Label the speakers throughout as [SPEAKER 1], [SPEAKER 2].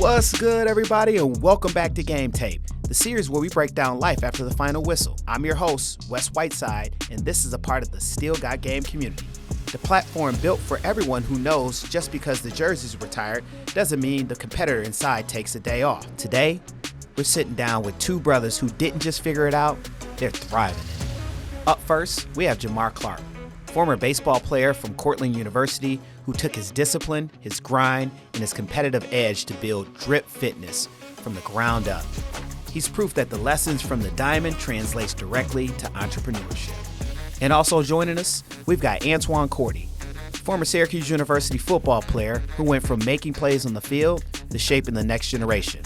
[SPEAKER 1] What's good, everybody, and welcome back to Game Tape, the series where we break down life after the final whistle. I'm your host, Wes Whiteside, and this is a part of the Still Got Game community. The platform built for everyone who knows just because the jersey's retired doesn't mean the competitor inside takes a day off. Today, we're sitting down with two brothers who didn't just figure it out, they're thriving in it. Up first, we have Jamar Clark, former baseball player from Cortland University who took his discipline, his grind, and his competitive edge to build Drip Fitness from the ground up. He's proof that the lessons from the diamond translates directly to entrepreneurship. And also joining us, we've got Antwan Cordy, former Syracuse University football player who went from making plays on the field to shaping the next generation.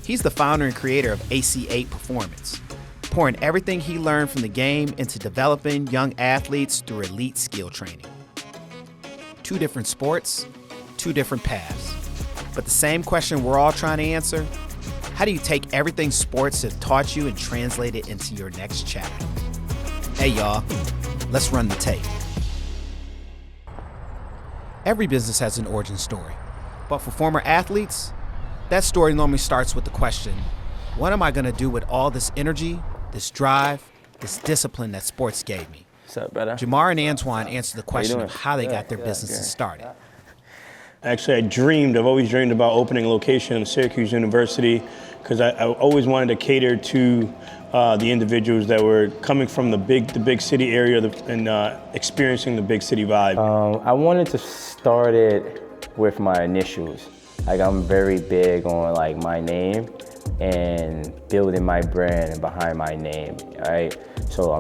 [SPEAKER 1] He's the founder and creator of AC8 Performance, pouring everything he learned from the game into developing young athletes through elite skill training. Two different sports, two different paths. But the same question we're all trying to answer: how do you take everything sports have taught you and translate it into your next chapter? Hey y'all, let's run the tape. Every business has an origin story, but for former athletes, that story normally starts with the question, what am I gonna do with all this energy, this drive, this discipline that sports gave me?
[SPEAKER 2] What's up, brother?
[SPEAKER 1] Jamar and Antwan answer the question of how they got their businesses started.
[SPEAKER 3] Actually, I've always dreamed about opening a location at Syracuse University because I always wanted to cater to the individuals that were coming from the big city area and experiencing the big city vibe.
[SPEAKER 2] I wanted to start it with my initials. Like, I'm very big on like my name and building my brand behind my name, right? So I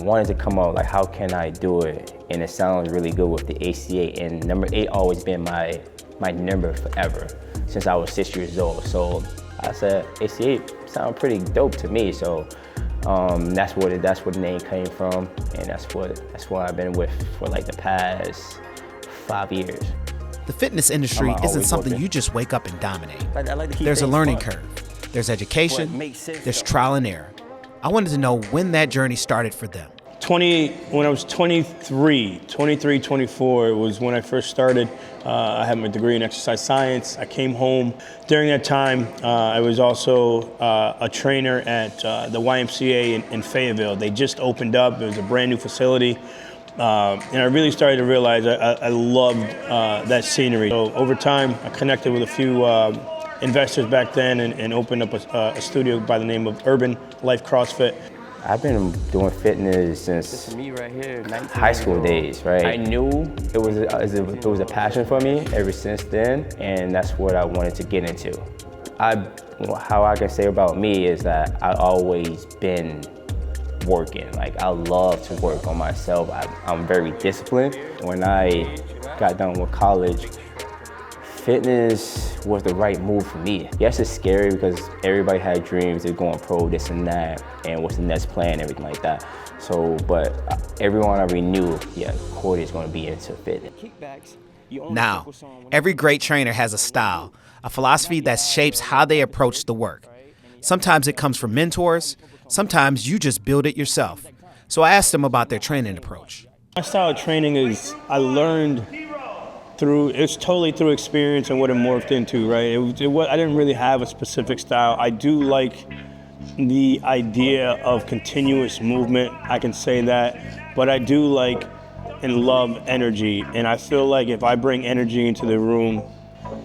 [SPEAKER 2] wanted to come up like, how can I do it? And it sounds really good with the AC8, and number 8 always been my number forever since I was 6 years old. So I said AC8 sound pretty dope to me. So that's where the name came from, and that's what I've been with for like the past 5 years.
[SPEAKER 1] The fitness industry isn't something you just wake up and dominate. There's a learning curve, there's education, there's trial and error. I wanted to know when that journey started for them.
[SPEAKER 3] When I was 23, 24 was when I first started. I had my degree in exercise science. I came home. During that time, I was also a trainer at the YMCA in Fayetteville. They just opened up. It was a brand new facility. And I really started to realize I loved that scenery. So over time, I connected with a few investors back then and opened up a studio by the name of Urban Life CrossFit.
[SPEAKER 2] I've been doing fitness since high school days, right? I knew it was a passion for me ever since then, and that's what I wanted to get into. How I can say about me is that I've always been working. Like, I love to work on myself. I'm very disciplined. When I got done with college, fitness was the right move for me. Yes, it's scary because everybody had dreams of going pro, this and that, and what's the next plan, everything like that. So, but everyone already knew, yeah, Cordy is going to be into fitness.
[SPEAKER 1] Now, every great trainer has a style, a philosophy that shapes how they approach the work. Sometimes it comes from mentors, sometimes you just build it yourself. So I asked them about their training approach.
[SPEAKER 3] My style of training is, I learned it's totally through experience and what it morphed into, right? I didn't really have a specific style. I do like the idea of continuous movement, I can say that, but I do like and love energy, and I feel like if I bring energy into the room,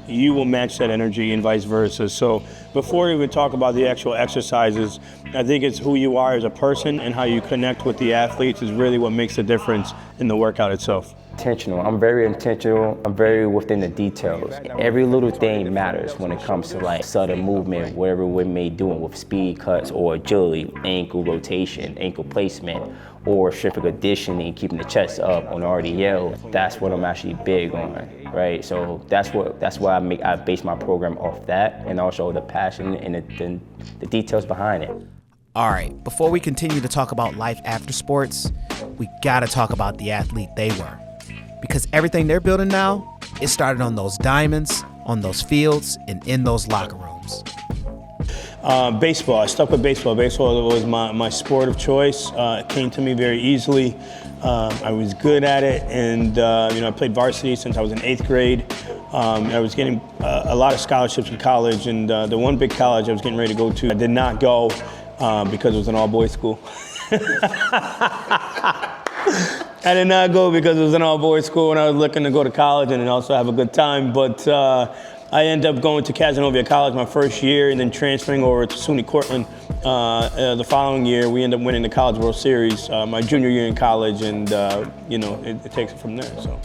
[SPEAKER 3] you will match that energy and vice versa. So before we even talk about the actual exercises, I think it's who you are as a person and how you connect with the athletes is really what makes the difference in the workout itself.
[SPEAKER 2] Intentional. I'm very intentional. I'm very within the details. Every little thing matters when it comes to like subtle movement, whatever we may do with speed cuts or agility, ankle rotation, ankle placement, or strength and conditioning, keeping the chest up on RDL. That's what I'm actually big on, right? So that's why I base my program off that, and also the passion and the details behind it.
[SPEAKER 1] All right, before we continue to talk about life after sports, we gotta talk about the athlete they were. Because everything they're building now, it started on those diamonds, on those fields, and in those locker rooms.
[SPEAKER 3] Baseball. I stuck with baseball. Baseball was my sport of choice. It came to me very easily. I was good at it, and I played varsity since I was in 8th grade. I was getting a lot of scholarships in college, and the one big college I was getting ready to go to, I did not go because it was an all-boys school. I did not go because it was an all-boys school, and I was looking to go to college and also have a good time. But I ended up going to Casanova College my first year, and then transferring over to SUNY Cortland the following year. We ended up winning the College World Series my junior year in college, and it takes it from there. So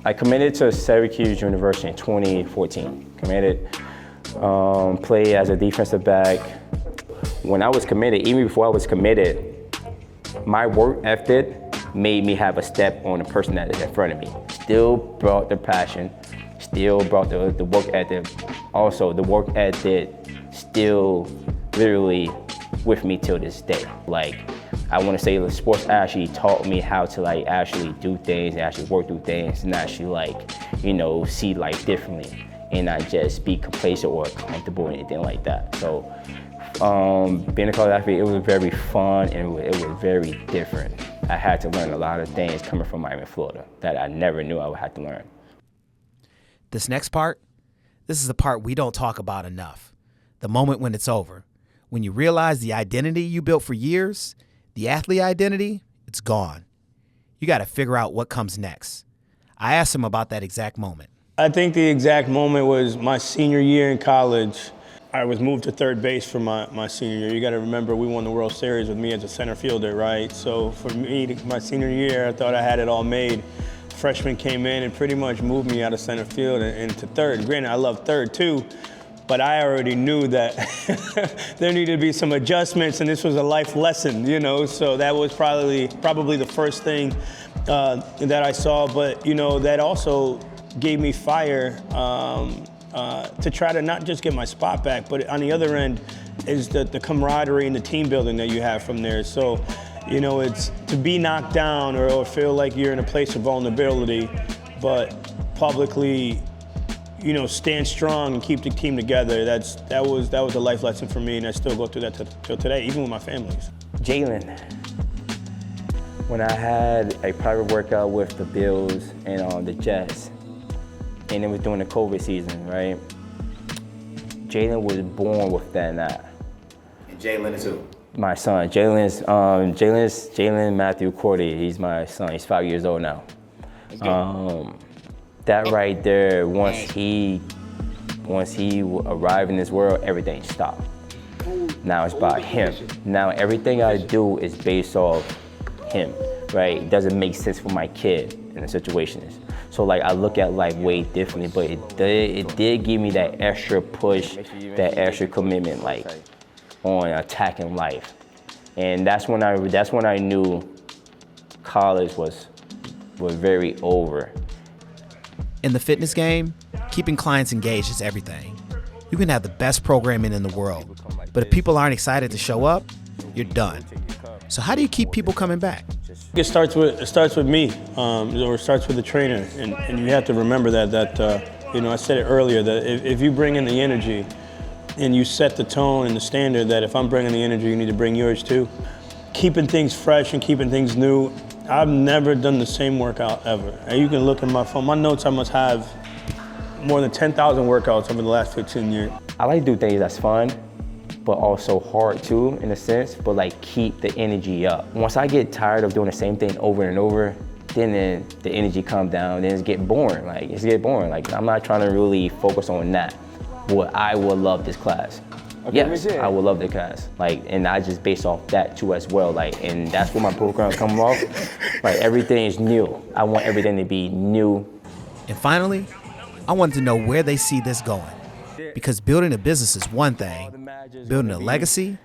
[SPEAKER 2] I committed to Syracuse University in 2014. Committed, played as a defensive back. When I was committed, even before I was committed, my work ethic made me have a step on the person that is in front of me. Still brought the passion, still brought the work ethic. Also, the work ethic still literally with me till this day. Like, I want to say the sports actually taught me how to actually do things, and actually work through things, and actually see life differently, and not just be complacent or comfortable or anything like that. So being a college athlete, it was very fun, and it was very different. I had to learn a lot of things coming from Miami, Florida, that I never knew I would have to learn.
[SPEAKER 1] This next part, this is the part we don't talk about enough. The moment when it's over. When you realize the identity you built for years, the athlete identity, it's gone. You got to figure out what comes next. I asked him about that exact moment.
[SPEAKER 3] I think the exact moment was my senior year in college. I was moved to third base for my senior year. You got to remember, we won the World Series with me as a center fielder, right? So for me, my senior year, I thought I had it all made. Freshman came in and pretty much moved me out of center field and into third. Granted, I love third too, but I already knew that there needed to be some adjustments, and this was a life lesson, So that was probably the first thing that I saw. But that also gave me fire to try to not just get my spot back, but on the other end is the camaraderie and the team building that you have from there. So, it's to be knocked down or feel like you're in a place of vulnerability, but publicly, stand strong and keep the team together. That was a life lesson for me, and I still go through that till today, even with my families.
[SPEAKER 2] Jalen, when I had a private workout with the Bills and the Jets, and it was during the COVID season, right? Jalen was born with that knot.
[SPEAKER 1] And Jalen is who?
[SPEAKER 2] My son. Jalen Matthew Cordy. He's my son. He's 5 years old now. That right there, once he arrived in this world, everything stopped. Now it's about him. Now everything I do is based off him, right? It doesn't make sense for my kid in the situation. So I look at life way differently, but it did give me that extra push, that extra commitment, on attacking life. And that's when I knew college was very over.
[SPEAKER 1] In the fitness game, keeping clients engaged is everything. You can have the best programming in the world, but if people aren't excited to show up, you're done. So how do you keep people coming back?
[SPEAKER 3] It starts with me, or it starts with the trainer, and you have to remember that I said it earlier, that if you bring in the energy and you set the tone and the standard that if I'm bringing the energy, you need to bring yours too. Keeping things fresh and keeping things new. I've never done the same workout ever. And you can look at my phone. My notes, I must have more than 10,000 workouts over the last 15 years.
[SPEAKER 2] I like to do things that's fun, but also hard too, in a sense, but keep the energy up. Once I get tired of doing the same thing over and over, then the energy comes down, then it's get boring. I'm not trying to really focus on that. Well, I will love this class. Okay, yes, I will love the class. And I just base off that too as well. And that's where my program comes off. Everything is new. I want everything to be new.
[SPEAKER 1] And finally, I wanted to know where they see this going. Because building a business is one thing, building a legacy,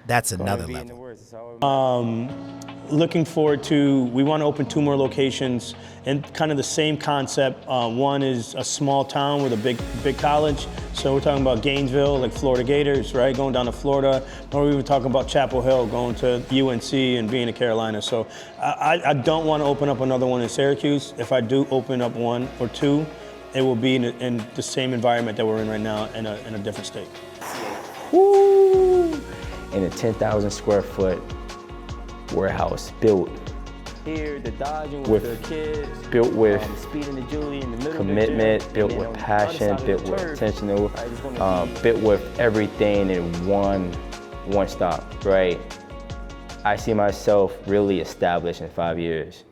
[SPEAKER 1] that's another level.
[SPEAKER 3] Looking forward to, we want to open 2 more locations and kind of the same concept. One is a small town with a big college. So we're talking about Gainesville, like Florida Gators, right? Going down to Florida. Or we were talking about Chapel Hill, going to UNC and being in Carolina. So I don't want to open up another one in Syracuse. If I do open up 1 or 2, it will be in the same environment that we're in right now in a different state.
[SPEAKER 2] Woo! In a 10,000 square foot warehouse built here, the dodging with the kids, built with speed in the Julie in the middle, commitment, built with passion, built with intentional, built with everything in one stop, right? I see myself really established in 5 years.